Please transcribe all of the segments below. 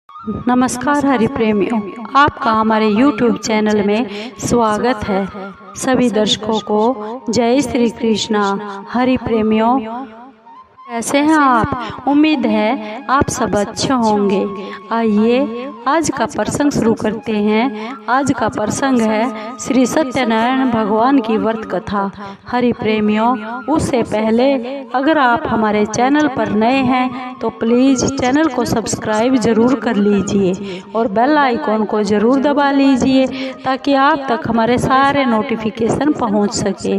नमस्कार हरि प्रेमियों, आपका हमारे YouTube चैनल में स्वागत है। सभी दर्शकों को जय श्री कृष्णा। हरि प्रेमियों, कैसे हैं आप? उम्मीद है आप सब अच्छे होंगे। आइए आज का प्रसंग शुरू करते हैं। आज का प्रसंग है श्री सत्यनारायण भगवान की व्रत कथा। हरि प्रेमियों, उससे पहले अगर आप हमारे चैनल पर नए हैं तो प्लीज़ चैनल को सब्सक्राइब जरूर कर लीजिए और बेल आइकॉन को ज़रूर दबा लीजिए ताकि आप तक हमारे सारे नोटिफिकेशन पहुंच सके।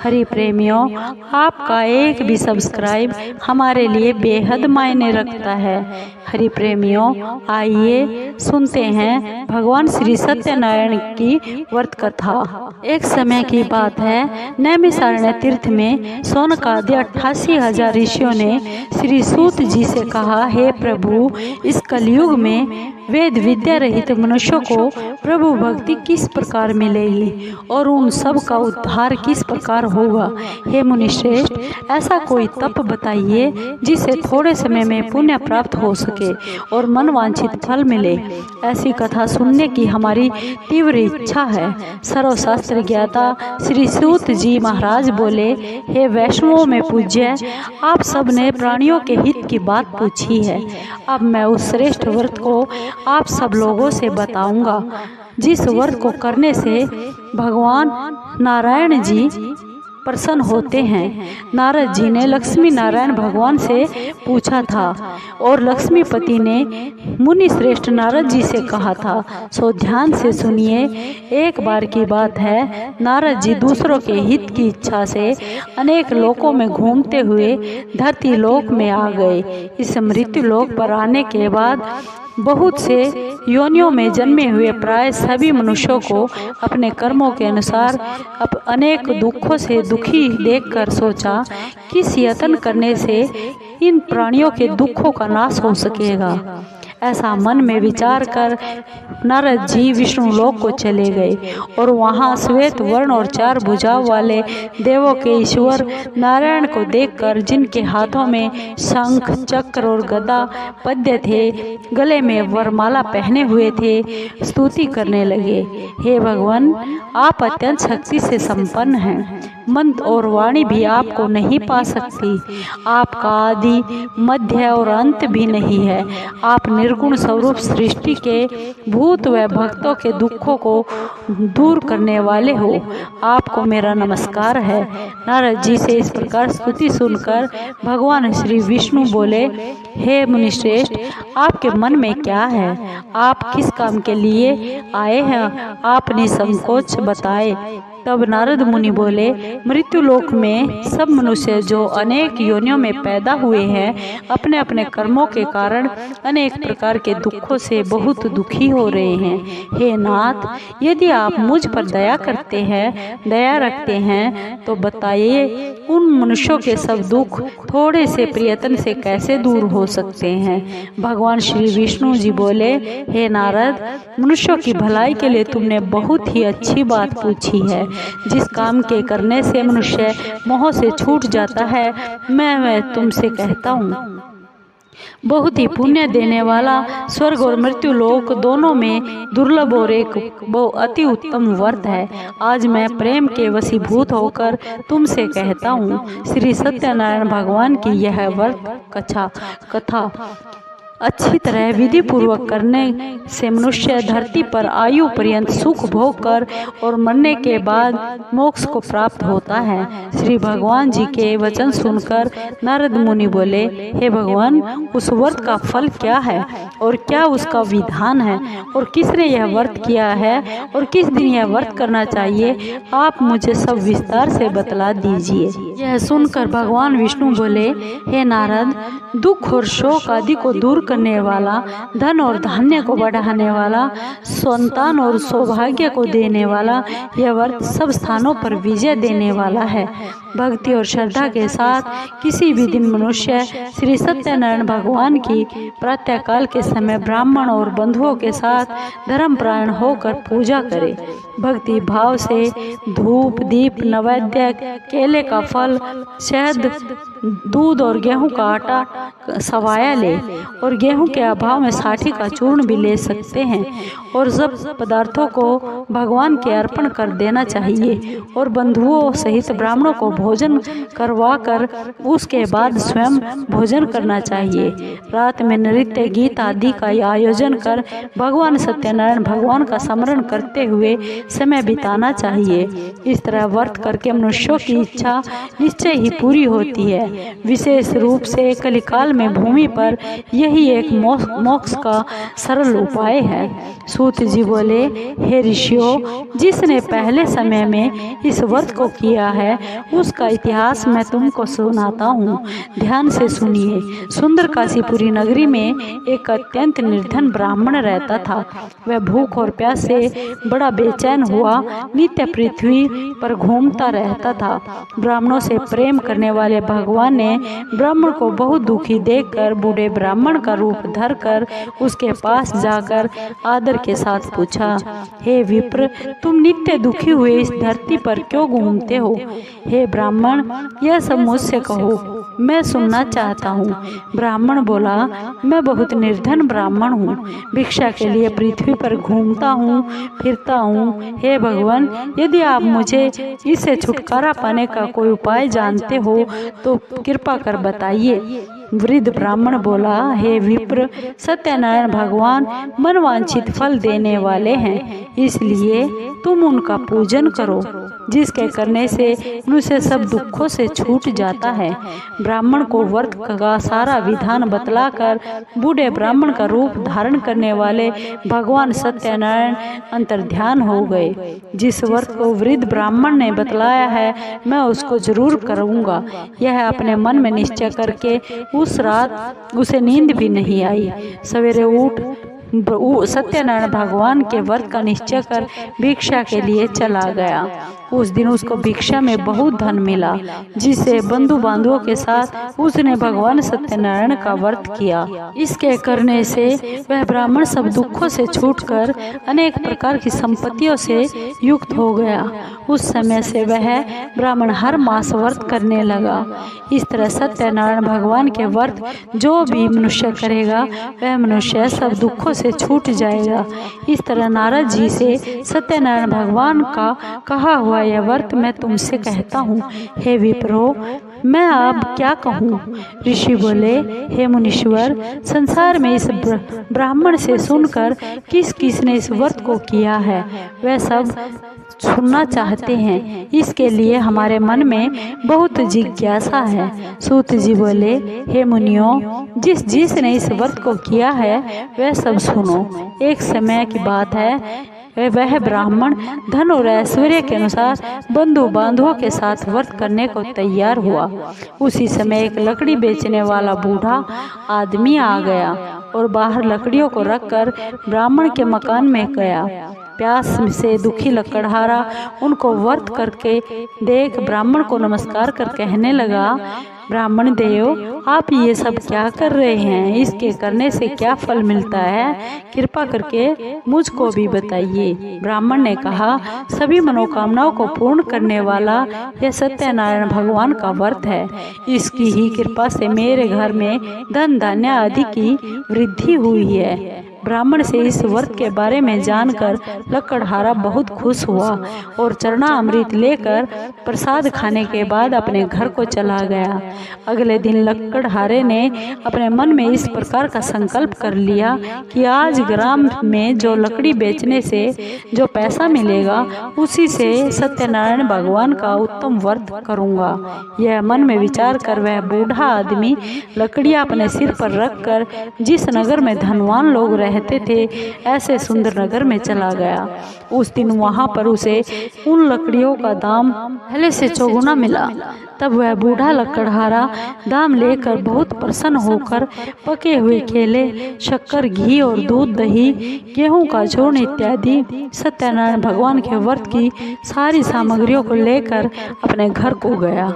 हरि प्रेमियों, आपका एक भी सब्सक्राइब हमारे लिए बेहद मायने रखता है। हरि प्रेमियों, आइए सुनते हैं भगवान श्री सत्यनारायण की व्रत कथा। एक समय की बात है, नैमिषारण्य तीर्थ में शौनकादि 88,000 ऋषियों ने श्री सूत जी से कहा, हे प्रभु, इस कलयुग में वेद विद्या रहित मनुष्यों को प्रभु भक्ति किस प्रकार मिलेगी और उन सब का उद्धार किस प्रकार होगा। हे मुनिश्रेष्ठ, ऐसा कोई तप बताइए जिससे थोड़े समय में पुण्य प्राप्त हो सके और मनवांछित फल मिले। ऐसी कथा सुनने की हमारी तीव्र इच्छा है। सर्वशास्त्र ज्ञाता श्री सूत जी महाराज बोले, हे वैष्णवों में पूज्य, आप सब ने प्राणियों के हित की बात पूछी है। अब मैं उस श्रेष्ठ व्रत को आप सब लोगों से बताऊंगा जिस व्रत को करने से भगवान नारायण जी प्रसन्न होते हैं। नारद जी ने लक्ष्मी नारायण भगवान से पूछा था और लक्ष्मीपति ने मुनि श्रेष्ठ नारद जी से कहा था। सो ध्यान से सुनिए। एक बार की बात है, नारद जी दूसरों के हित की इच्छा से अनेक लोकों में घूमते हुए धरती लोक में आ गए। इस मृत्यु लोक पर आने के बाद बहुत से योनियों में जन्मे हुए प्राय सभी मनुष्यों को अपने कर्मों के अनुसार अनेक दुखों से दुखी देखकर सोचा, किस यत्न करने से इन प्राणियों के दुखों का नाश हो सकेगा। ऐसा मन में विचार कर नारद जी विष्णु लोक को चले गए और वहां श्वेत वर्ण और 4 भुजाओं वाले देवों के ईश्वर नारायण को देखकर, जिनके हाथों में शंख चक्र और गदा पद्य थे, गले में वरमाला पहने हुए थे, स्तुति करने लगे। हे भगवान, आप अत्यंत शक्ति से संपन्न हैं। मन और वाणी भी आपको नहीं पा सकती। आपका आदि मध्य और अंत भी नहीं है। आप निर्गुण स्वरूप सृष्टि के भूत व भक्तों के दुखों को दूर करने वाले हो। आपको मेरा नमस्कार है। नारद जी से इस प्रकार स्तुति सुनकर भगवान श्री विष्णु बोले, हे मुनिश्रेष्ठ, आपके मन में क्या है? आप किस काम के लिए आए हैं? आप निसंकोच बताए। तब नारद मुनि बोले, मृत्यु लोक में सब मनुष्य जो अनेक योनियों में पैदा हुए हैं, अपने अपने कर्मों के कारण अनेक प्रकार के दुखों से बहुत दुखी हो रहे हैं। हे नाथ, यदि आप मुझ पर दया करते हैं, दया रखते हैं, तो बताइए उन मनुष्यों के सब दुख थोड़े से प्रयत्न से कैसे दूर हो सकते हैं। भगवान श्री विष्णु जी बोले, हे नारद, मनुष्यों की भलाई के लिए तुमने बहुत ही अच्छी बात पूछी है। जिस काम के करने से मनुष्य मोह से छूट जाता है, मैं तुमसे कहता हूँ, बहुत ही पुण्य देने वाला स्वर्ग और मृत्यु लोक दोनों में दुर्लभ और एक अति उत्तम व्रत है। आज मैं प्रेम के वशीभूत होकर तुमसे कहता हूँ, श्री सत्यनारायण भगवान की यह व्रत कथा अच्छी तरह विधि पूर्वक करने से मनुष्य धरती पर आयु पर्यंत सुख भोग कर और मरने के बाद मोक्ष को प्राप्त होता है। श्री भगवान जी के वचन सुनकर नारद मुनि बोले, हे भगवान, उस व्रत का फल क्या है और क्या उसका विधान है और किसने यह व्रत किया है और किस दिन यह व्रत करना चाहिए, आप मुझे सब विस्तार से बतला दीजिए। यह सुनकर भगवान विष्णु बोले, हे नारद, दुख और शोक आदि को दूर करने वाला, धन और धान्य को बढ़ाने वाला, संतान और सौभाग्य को देने वाला, यह व्रत सब स्थानों पर विजय देने वाला है। भक्ति और श्रद्धा के साथ किसी भी दिन मनुष्य श्री सत्यनारायण भगवान की प्रातःकाल के समय ब्राह्मण और बंधुओं के साथ धर्मपरायण होकर पूजा करे। भक्ति भाव से धूप दीप नैवेद्य, केले का फल, शहद, दूध और गेहूं का आटा सवाया ले। और गेहूं के अभाव में साठी का चूर्ण भी ले सकते हैं। और सब पदार्थों को भगवान के अर्पण कर देना चाहिए और बंधुओं सहित ब्राह्मणों को भोजन करवा कर उसके बाद स्वयं भोजन करना चाहिए। रात में नृत्य गीत आदि का आयोजन कर भगवान सत्यनारायण भगवान का स्मरण करते हुए समय बिताना चाहिए। इस तरह व्रत करके मनुष्यों की इच्छा निश्चय ही पूरी होती है। विशेष रूप से कलिकाल में भूमि पर यही एक मोक्ष का सरल उपाय है। सूत जी बोले, हे ऋषियों, जिसने पहले समय में इस व्रत को किया है उसका इतिहास मैं तुमको सुनाता हूँ, ध्यान से सुनिए। सुंदर काशीपुरी नगरी में एक अत्यंत निर्धन ब्राह्मण रहता था। वह भूख और प्यास से बड़ा बेचैन हुआ नित्य पृथ्वी पर घूमता रहता था। ब्राह्मणों से प्रेम करने वाले भगवान ने ब्राह्मण को बहुत दुखी देखकर बूढ़े ब्राह्मण का रूप धरकर उसके पास जाकर आदर के साथ पूछा, हे विप्र, तुम नित्य दुखी हुए इस धरती पर क्यों घूमते हो? हे ब्राह्मण, यह सब मुझसे कहो, मैं सुनना चाहता हूँ। ब्राह्मण बोला, मैं बहुत निर्धन ब्राह्मण हूँ, भिक्षा के लिए पृथ्वी पर घूमता हूँ फिरता हूँ। हे भगवान, यदि आप मुझे इससे छुटकारा पाने का कोई उपाय जानते हो तो कृपा कर बताइए। वृद्ध ब्राह्मण बोला, हे विप्र, सत्यनारायण भगवान मनवांछित फल देने वाले हैं, इसलिए तुम उनका पूजन करो, जिसके करने से मनुष्य सब दुखों से छूट जाता है। ब्राह्मण को व्रत का सारा विधान बतलाकर बूढ़े ब्राह्मण का रूप धारण करने वाले भगवान सत्यनारायण अंतर्ध्यान हो गए। जिस व्रत को वृद्ध ब्राह्मण ने बतलाया है मैं उसको जरूर करूँगा। यह अपने मन में निश्चय करके उस रात उसे नींद भी नहीं आई। सवेरे उठ सत्यनारायण भगवान के व्रत का निश्चय कर भिक्षा के लिए चला गया। उस दिन उसको भिक्षा में बहुत धन मिला, जिससे बंधु बांधवों के साथ उसने भगवान सत्यनारायण का व्रत किया। इसके करने से वह ब्राह्मण सब दुखों से छूटकर अनेक प्रकार की संपत्तियों से युक्त हो गया। उस समय से वह ब्राह्मण हर मास व्रत करने लगा। इस तरह सत्यनारायण भगवान के व्रत जो भी मनुष्य करेगा वह मनुष्य सब दुखों से छूट जाएगा। इस तरह नारद जी से सत्यनारायण भगवान का कहा हुआ यह व्रत मैं तुमसे कहता हूँ। हे विप्रो, मैं अब क्या कहूँ? ऋषि बोले, हे मुनीश्वर, संसार में इस ब्राह्मण से सुनकर किस किस ने इस व्रत को किया है वह सब सुनना चाहते हैं। इसके लिए हमारे मन में बहुत जिज्ञासा है। सूत जी बोले, हे मुनियों, जिसने इस व्रत को किया है वह सब सुनो। एक समय की बात है, वह ब्राह्मण धन और ऐश्वर्य के अनुसार बंधु बांधवों के साथ व्रत करने को तैयार हुआ। उसी समय एक लकड़ी बेचने वाला बूढ़ा आदमी आ गया और बाहर लकड़ियों को रखकर ब्राह्मण के मकान में गया। प्यास से दुखी लकड़हारा उनको व्रत करके देख ब्राह्मण को नमस्कार कर कहने लगा, ब्राह्मण देव, आप ये सब क्या कर रहे हैं? इसके करने से क्या फल मिलता है? कृपा करके मुझको भी बताइए। ब्राह्मण ने कहा, सभी मनोकामनाओं को पूर्ण करने वाला यह सत्यनारायण भगवान का व्रत है। इसकी ही कृपा से मेरे घर में धन धान्य आदि की वृद्धि हुई है। ब्राह्मण से इस व्रत के बारे में जानकर लकड़हारा बहुत खुश हुआ और चरणामृत लेकर प्रसाद खाने के बाद अपने घर को चला गया। अगले दिन लकड़हारे ने अपने मन में इस प्रकार का संकल्प कर लिया कि आज ग्राम में जो लकड़ी बेचने से जो पैसा मिलेगा उसी से सत्यनारायण भगवान का उत्तम व्रत करूंगा। यह मन में विचार कर वह बूढ़ा आदमी लकड़ियां अपने सिर पर रखकर जिस नगर में धनवान लोग रहते थे ऐसे सुंदर नगर में चला गया। उस दिन वहां पर उसे उन लकड़ियों का दाम पहले से चौगुना मिला। तब वह बूढ़ा लकड़हारा दाम लेकर बहुत प्रसन्न होकर पके हुए केले, शक्कर, घी और दूध, दही, गेहूं का चूर्ण इत्यादि सत्यनारायण भगवान के व्रत की सारी सामग्रियों को लेकर अपने घर को गया।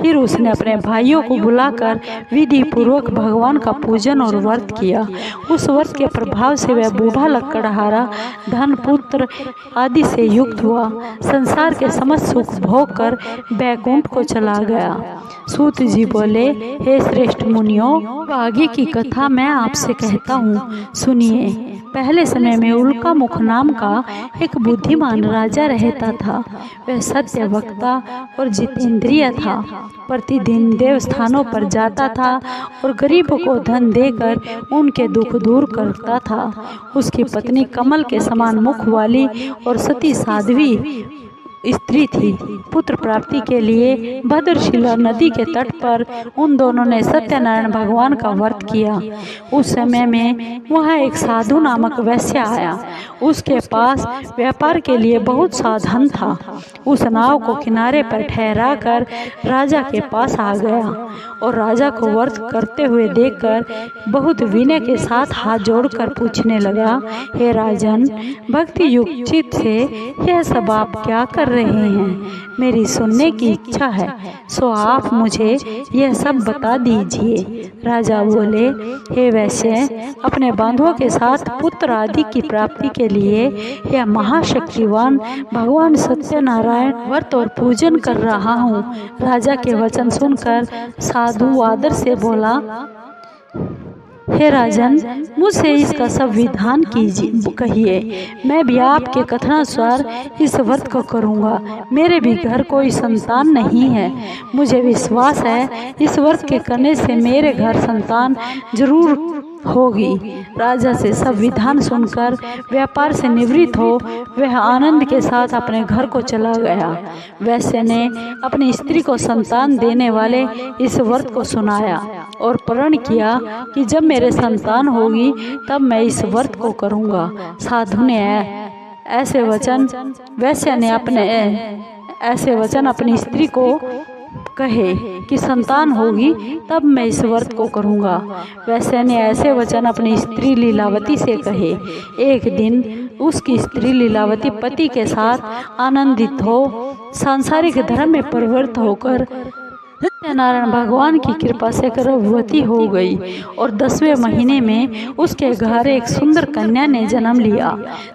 फिर उसने अपने भाइयों को बुलाकर विधि पूर्वक भगवान का पूजन और व्रत किया। उस व्रत के प्रभाव से वह बूढ़ा लकड़हारा धन पुत्र आदि से युक्त हुआ, संसार के समस्त सुख भोग कर बैकुंठ को चला गया। सूत जी बोले, हे श्रेष्ठ मुनियों, आगे की कथा मैं आपसे कहता हूँ, सुनिए। पहले समय में उल्का मुख नाम का एक बुद्धिमान राजा रहता था। वह सत्य वक्ता और जितेंद्रिय था। प्रतिदिन देवस्थानों पर जाता था और गरीबों को धन देकर उनके दुख दूर करता था। उसकी पत्नी कमल के समान मुख वाली और सती साध्वी स्त्री थी। पुत्र प्राप्ति के लिए भद्रशिला नदी के तट पर उन दोनों ने सत्यनारायण भगवान का व्रत किया। उस समय में वहाँ एक साधु नामक वैश्य आया। उसके पास व्यापार के लिए बहुत साधन था। उस नाव को किनारे पर ठहरा कर राजा के पास आ गया और राजा को व्रत करते हुए देखकर बहुत विनय के साथ हाथ जोड़कर पूछने लगा, हे राजन, भक्ति युक्त चित्त से यह सब आप क्या कर रहे हैं? मेरी सुनने की इच्छा है, सो आप मुझे यह सब बता दीजिए। राजा बोले, हे वैश्य, अपने बांधवों के साथ पुत्र आदि की प्राप्ति के लिए यह महाशक्तिवान भगवान सत्यनारायण व्रत और पूजन कर रहा हूँ। राजा के वचन सुनकर साधु आदर से बोला, हे राजन, मुझसे इसका सब विधान कहिए। मैं भी आपके कथनानुसार इस व्रत को करूँगा। मेरे भी घर कोई संतान नहीं है। मुझे विश्वास है इस व्रत के करने से मेरे घर संतान जरूर होगी। राजा से सब विधान सुनकर व्यापार से निवृत्त हो वह आनंद के साथ अपने घर को चला गया। वैश्य ने अपनी स्त्री को संतान देने वाले इस व्रत को सुनाया और प्रण किया कि जब मेरे संतान होगी तब मैं इस व्रत को करूँगा। साधु ने ऐसे वचन अपनी स्त्री को कहे कि संतान होगी तब मैं इस व्रत को करूँगा। वैश्य ने ऐसे वचन अपनी स्त्री लीलावती से कहे। एक दिन उसकी स्त्री लीलावती पति के साथ आनंदित हो सांसारिक धर्म में प्रवृत्त होकर सत्यनारायण भगवान की कृपा से गर्भवती हो गई और 10वें महीने में उसके घर एक सुंदर कन्या ने जन्म लिया।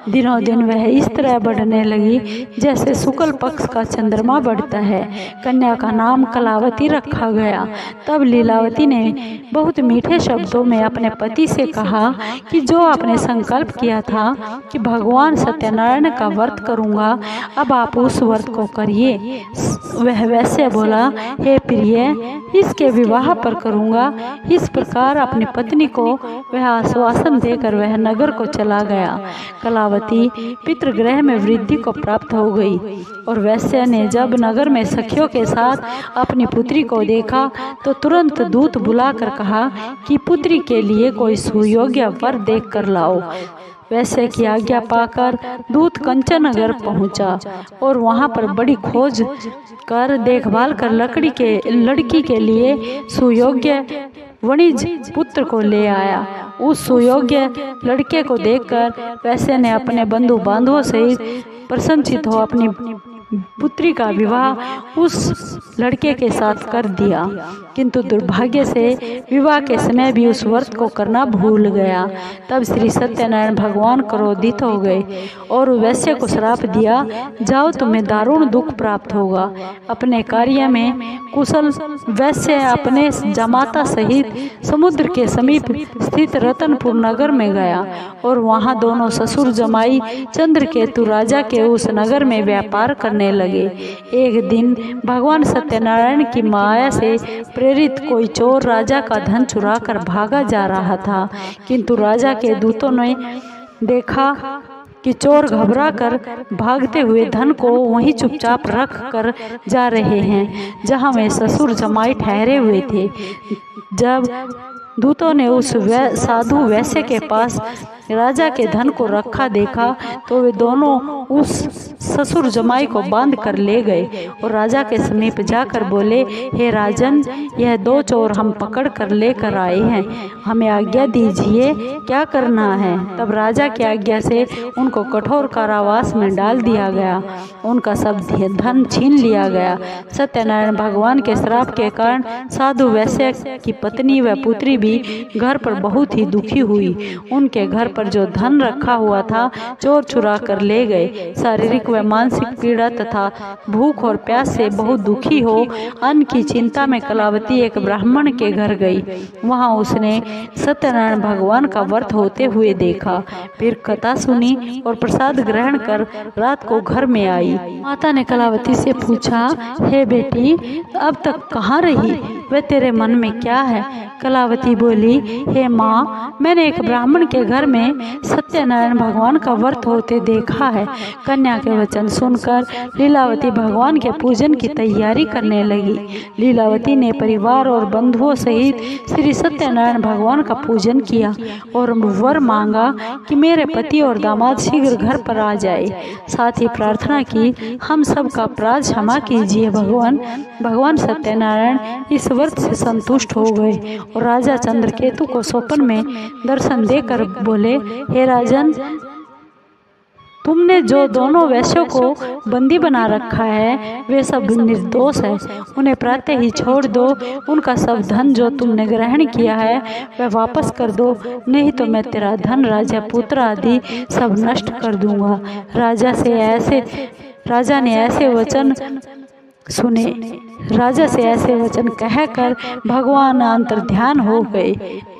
दिनों दिन वह इस तरह बढ़ने लगी जैसे शुक्ल पक्ष का चंद्रमा बढ़ता है। कन्या का नाम कलावती रखा गया। तब लीलावती ने बहुत मीठे शब्दों में अपने पति से कहा कि जो आपने संकल्प किया था कि भगवान सत्यनारायण का व्रत करूँगा, अब आप उस व्रत को करिए। वह वैसे बोला, हे प्रिय, इसके विवाह पर करूँगा। इस प्रकार अपनी पत्नी को वह आश्वासन देकर वह नगर को चला गया। कलावती पितृगृह में वृद्धि को प्राप्त हो गई और वैश्य ने जब नगर में सखियों के साथ अपनी पुत्री को देखा तो तुरंत दूत बुलाकर कहा कि पुत्री के लिए कोई सुयोग्य वर देख कर लाओ। वैश्य की आज्ञा पाकर दूत कंचन नगर पहुंचा और वहां पर बड़ी खोज कर देखभाल कर लड़की के लिए सुयोग्य वणिज पुत्र को ले आया। उस सुयोग्य लड़के को देखकर वैश्य ने अपने बंधु बांधवों सहित प्रसन्नचित हो अपनी पुत्री का विवाह उस लड़के के साथ कर दिया, किंतु दुर्भाग्य से विवाह के समय भी उस व्रत को करना भूल गया। तब श्री सत्यनारायण भगवान क्रोधित हो गए और वैश्य को श्राप दिया, जाओ तुम्हें दारुण दुख प्राप्त होगा। अपने कार्य में कुशल वैश्य अपने जमाता सहित समुद्र के समीप स्थित रतनपुर नगर में गया और वहां दोनों ससुर जमाई चंद्रकेतु राजा के उस नगर में व्यापार करने लगे। एक दिन भगवान सत्यनारायण की माया से प्रेरित कोई चोर राजा का धन चुरा कर भागा जा रहा था, किंतु राजा के दूतों ने देखा कि चोर घबरा कर भागते हुए धन को वहीं चुपचाप रख कर जा रहे हैं जहां वे ससुर जमाई ठहरे हुए थे। जब दूतों ने उस साधु वैश्य के पास राजा के धन को रखा देखा तो वे दोनों उस ससुर जमाई को बांध कर ले गए और राजा के समीप जाकर बोले, हे राजन, यह 2 चोर हम पकड़ कर लेकर आए हैं, हमें आज्ञा दीजिए, क्या करना है। तब राजा की आज्ञा से उनको कठोर कारावास में डाल दिया गया। उनका सब धन छीन लिया गया। सत्यनारायण भगवान के श्राप के कारण साधु वैश्य की पत्नी व पुत्री भी घर पर बहुत ही दुखी हुई। उनके घर पर जो धन रखा हुआ था चोर चुरा कर ले गए। शारीरिक व मानसिक पीड़ा तथा भूख और प्यास से बहुत दुखी हो अन्न की चिंता में कलावती एक ब्राह्मण के घर गई। वहां उसने सत्यनारायण भगवान का व्रत होते हुए देखा। फिर कथा सुनी और प्रसाद ग्रहण कर रात को घर में आई। माता ने कलावती से पूछा, हे बेटी, अब तक कहाँ रही, वह तेरे मन में क्या है। कलावती बोली, हे माँ, मैंने एक ब्राह्मण के घर में सत्यनारायण भगवान का व्रत होते देखा है। कन्या के वचन सुनकर लीलावती भगवान के पूजन की तैयारी करने लगी। लीलावती ने परिवार और बंधुओं सहित श्री सत्यनारायण भगवान का पूजन किया और वर मांगा कि मेरे पति और दामाद शीघ्र घर पर आ जाए। साथ ही प्रार्थना की, हम सब का अपराध क्षमा कीजिए भगवान। भगवान सत्यनारायण इस व्रत से संतुष्ट हो गए और राजा चंद्रकेतु को स्वप्न में दर्शन देकर बोले, हे राजन, तुमने जो दोनों वैश्यों को बंदी बना रखा है वे सब निर्दोष है, उन्हें प्रातः ही छोड़ दो। उनका सब धन जो तुमने ग्रहण किया है वह वापस कर दो, नहीं तो मैं तेरा धन, राजा, पुत्र आदि सब नष्ट कर दूंगा। राजा ने ऐसे वचन सुने। राजा से ऐसे वचन कहकर भगवान अंतर्ध्यान हो गए।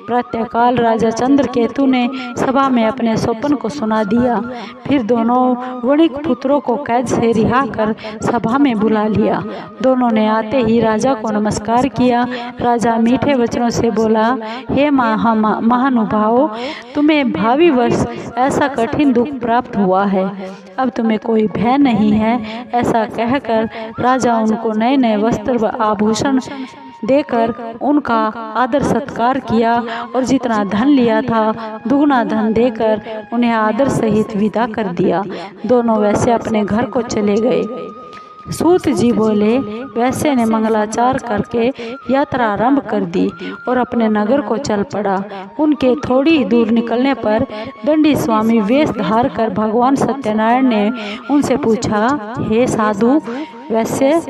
प्रातःकाल राजा चंद्रकेतु ने सभा में अपने स्वप्न को सुना दिया। फिर दोनों वणिक पुत्रों को कैद से रिहा कर सभा में बुला लिया। दोनों ने आते ही राजा को नमस्कार किया। राजा मीठे वचनों से बोला, हे महानुभावों, तुम्हें भावी वर्ष ऐसा कठिन दुख प्राप्त हुआ है, अब तुम्हें कोई भय नहीं है। ऐसा कहकर राजा उनको नए नए वस्त्र व आभूषण देकर उनका आदर सत्कार किया और जितना धन लिया था दुगना धन देकर उन्हें आदर सहित विदा कर दिया। दोनों वैसे अपने घर को चले गए। सूत जी बोले, वैसे ने मंगलाचार करके यात्रा आरंभ कर दी और अपने नगर को चल पड़ा। उनके थोड़ी ही दूर निकलने पर दंडी स्वामी वेश धार कर भगवान सत्यनारायण ने उनसे पूछा, हे साधु वैसे,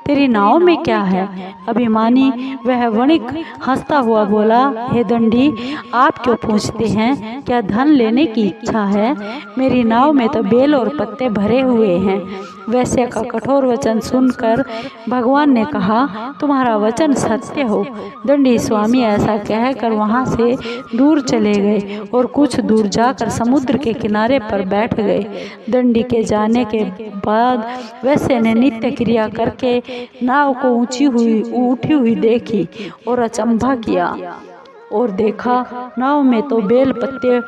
तेरी नाव में क्या है। अभिमानी वह वणिक हंसता हुआ बोला, हे दंडी, आप क्यों पूछते हैं, क्या धन लेने की इच्छा है। मेरी नाव में तो बेल और पत्ते भरे हुए हैं। वैश्य का कठोर वचन सुनकर भगवान ने कहा, तुम्हारा वचन सत्य हो। दंडी स्वामी ऐसा कहकर वहां से दूर चले गए और कुछ दूर जाकर समुद्र के किनारे पर बैठ गए। दंडी के जाने के बाद वैश्य ने नित्य क्रिया करके नाव को उठी हुई देखी और अचंभा किया और देखा नाव में तो बेल पत्ते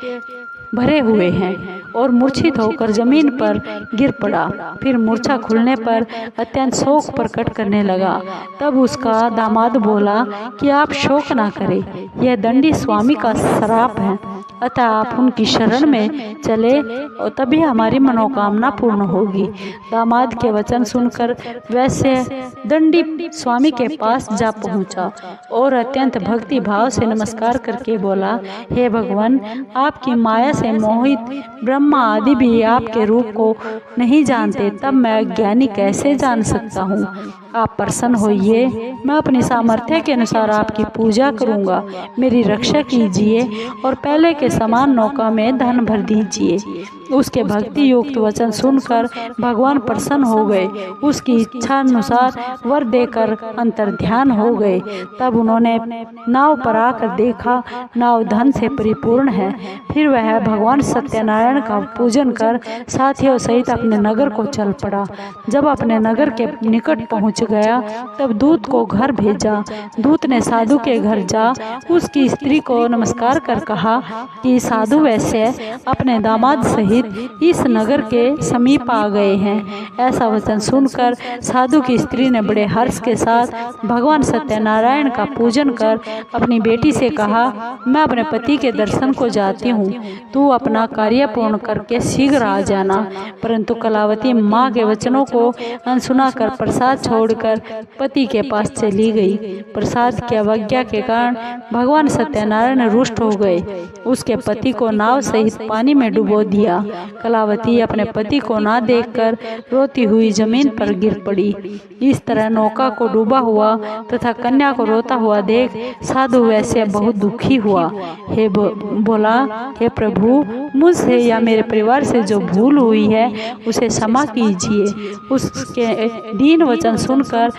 भरे हुए हैं और मूर्छित होकर जमीन पर गिर पड़ा। फिर मूर्छा खुलने पर अत्यंत शोक प्रकट करने लगा। तब उसका दामाद बोला कि आप शोक ना करें, यह दंडी स्वामी का श्राप है, अतः आप उनकी शरण में चले और तभी हमारी मनोकामना पूर्ण होगी। दामाद के वचन सुनकर वैश्य दंडी स्वामी के पास जा पहुंचा और अत्यंत भक्ति भाव से नमस्कार करके बोला, हे भगवान, आपकी माया से मोहित ब्रह्मा आदि भी आपके रूप को नहीं जानते, तब मैं अज्ञानी कैसे जान सकता हूँ। आप प्रसन्न होइए, मैं अपनी सामर्थ्य के अनुसार आपकी पूजा करूँगा। मेरी रक्षा कीजिए और पहले के समान नौका में धन भर दीजिए। उसके भक्ति युक्त वचन सुनकर भगवान प्रसन्न हो गए, उसकी इच्छा अनुसार वर देकर अंतर्ध्यान हो गए। तब उन्होंने नाव पर आकर देखा, नाव धन से परिपूर्ण है। फिर वह भगवान सत्यनारायण का पूजन कर साथियों सहित अपने नगर को चल पड़ा। जब अपने नगर के निकट पहुंच गया तब दूत को घर भेजा। दूत ने साधु के घर जा उसकी स्त्री को नमस्कार कर कहा, कि साधु वैश्य अपने दामाद सहित इस नगर के समीप आ गए हैं। ऐसा वचन सुनकर साधु की स्त्री ने बड़े हर्ष के साथ भगवान सत्यनारायण का पूजन कर अपनी बेटी से कहा, मैं अपने पति के दर्शन को जाती हूँ, तू अपना कार्य पूर्ण करके शीघ्र आ जाना। परंतु कलावती माँ के वचनों को अनसुना कर प्रसाद छोड़कर पति के पास चली गई। प्रसाद की अवज्ञा के कारण भगवान सत्यनारायण रुष्ट हो गए। उसके पति को नाव सहित पानी में डुबो दिया। कलावती अपने पति को ना देखकर रोती हुई जमीन पर गिर पड़ी। इस तरह नौका को डूबा हुआ तथा कन्या को रोता हुआ देख साधु वैश्य बहुत दुखी हुआ। बोला, हे प्रभु, मुझसे या मेरे परिवार से जो भूल हुई है उसे क्षमा कीजिए। उसके दीन वचन सुनकर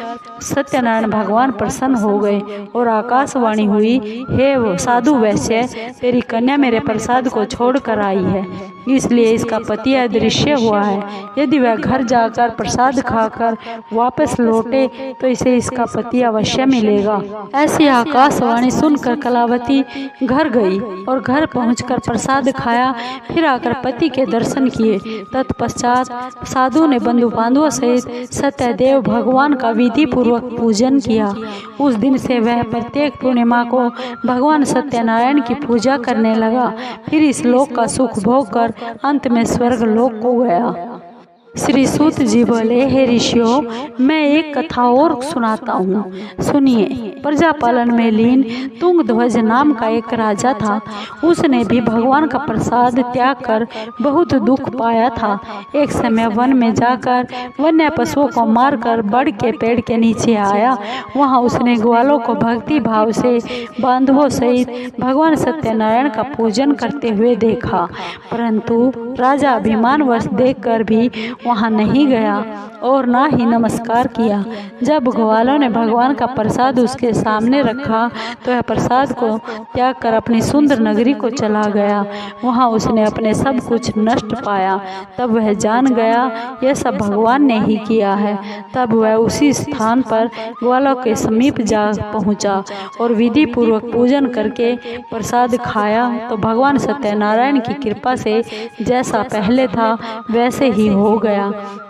सत्यनारायण भगवान प्रसन्न हो गए और आकाशवाणी हुई, हे वो साधु वैश्य, तेरी कन्या मेरे प्रसाद को छोड़कर आई है, इसलिए इसका पति अदृश्य हुआ है। यदि वह घर जाकर प्रसाद खाकर वापस लौटे तो इसे इसका पति अवश्य मिलेगा। ऐसी आकाशवाणी सुनकर कलावती घर गई और घर पहुंचकर प्रसाद खाया। फिर आकर पति के दर्शन किए। तत्पश्चात साधु ने बंधु बांधवों सहित सत्यदेव भगवान का विधि पूर्वक पूजन किया। उस दिन से वह प्रत्येक पूर्णिमा को भगवान सत्यनारायण की पूजा करने लगा। फिर इस लोक का सुख भोग कर अंत में स्वर्ग लोक को गया। श्री सूत जी बोले, हे ऋषियों, मैं एक कथा और सुनाता हूँ, सुनिए। प्रजापालन में लीन तुंगध्वज नाम का एक राजा था। उसने भी भगवान का प्रसाद त्याग कर बहुत दुख पाया था। एक समय वन में जाकर वन्य पशुओं को मारकर बड़ के पेड़ के नीचे आया। वहाँ उसने ग्वालों को भक्ति भाव से बांधवों सहित भगवान सत्यनारायण का पूजन करते हुए देखा। परंतु राजा अभिमानवश देखकर भी वहाँ नहीं गया और ना ही नमस्कार किया। जब ग्वालों ने भगवान का प्रसाद उसके सामने रखा तो वह प्रसाद को त्याग कर अपनी सुंदर नगरी को चला गया। वहाँ उसने अपने सब कुछ नष्ट पाया। तब वह जान गया यह सब भगवान ने ही किया है। तब वह उसी स्थान पर ग्वालों के समीप जा पहुँचा और विधि पूर्वक पूजन करके प्रसाद खाया तो भगवान सत्यनारायण की कृपा से जैसा पहले था वैसे ही हो गया।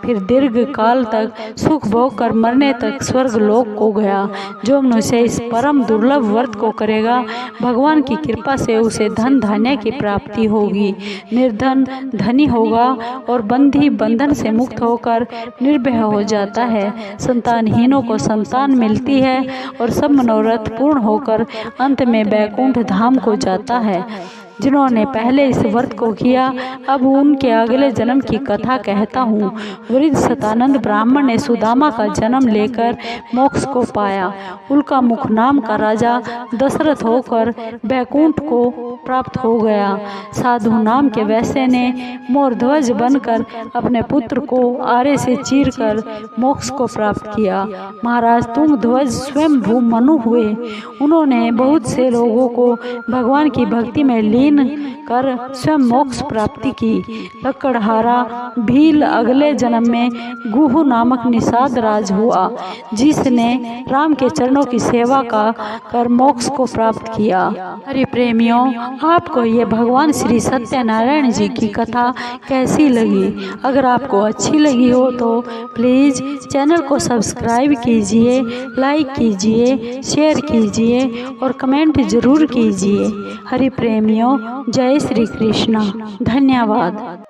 फिर दीर्घ काल तक सुख भोग कर मरने तक स्वर्ग लोक को गया। जो मनुष्य इस परम दुर्लभ व्रत को करेगा, भगवान की कृपा से उसे धन धान्य की प्राप्ति होगी, निर्धन धनी होगा और बंधी बंधन से मुक्त होकर निर्भय हो जाता है। संतानहीनों को संतान मिलती है और सब मनोरथ पूर्ण होकर अंत में बैकुंठ धाम को जाता है। जिन्होंने पहले इस व्रत को किया, अब उनके अगले जन्म की कथा कहता हूँ। वृद्ध सतानंद ब्राह्मण ने सुदामा का जन्म लेकर मोक्ष को पाया। उल्का मुख नाम का राजा दशरथ होकर बैकुंठ को प्राप्त हो गया। साधु नाम के वैश्य ने मोरध्वज बनकर अपने पुत्र को आरे से चीरकर मोक्ष को प्राप्त किया। महाराज तुंगध्वज स्वयं भू मनु हुए। उन्होंने बहुत से लोगों को भगवान की भक्ति में लीन कर स्वयं मोक्ष प्राप्ति की। लकड़हारा भील अगले जन्म में गुहु नामक निषाद राज हुआ, जिसने राम के चरणों की सेवा का कर मोक्ष को प्राप्त किया। हरि प्रेमियों, आपको ये भगवान श्री सत्यनारायण जी की कथा कैसी लगी? अगर आपको अच्छी लगी हो तो प्लीज़ चैनल को सब्सक्राइब कीजिए, लाइक कीजिए, शेयर कीजिए और कमेंट जरूर कीजिए। हरि प्रेमियों, जय श्री कृष्णा। धन्यवाद।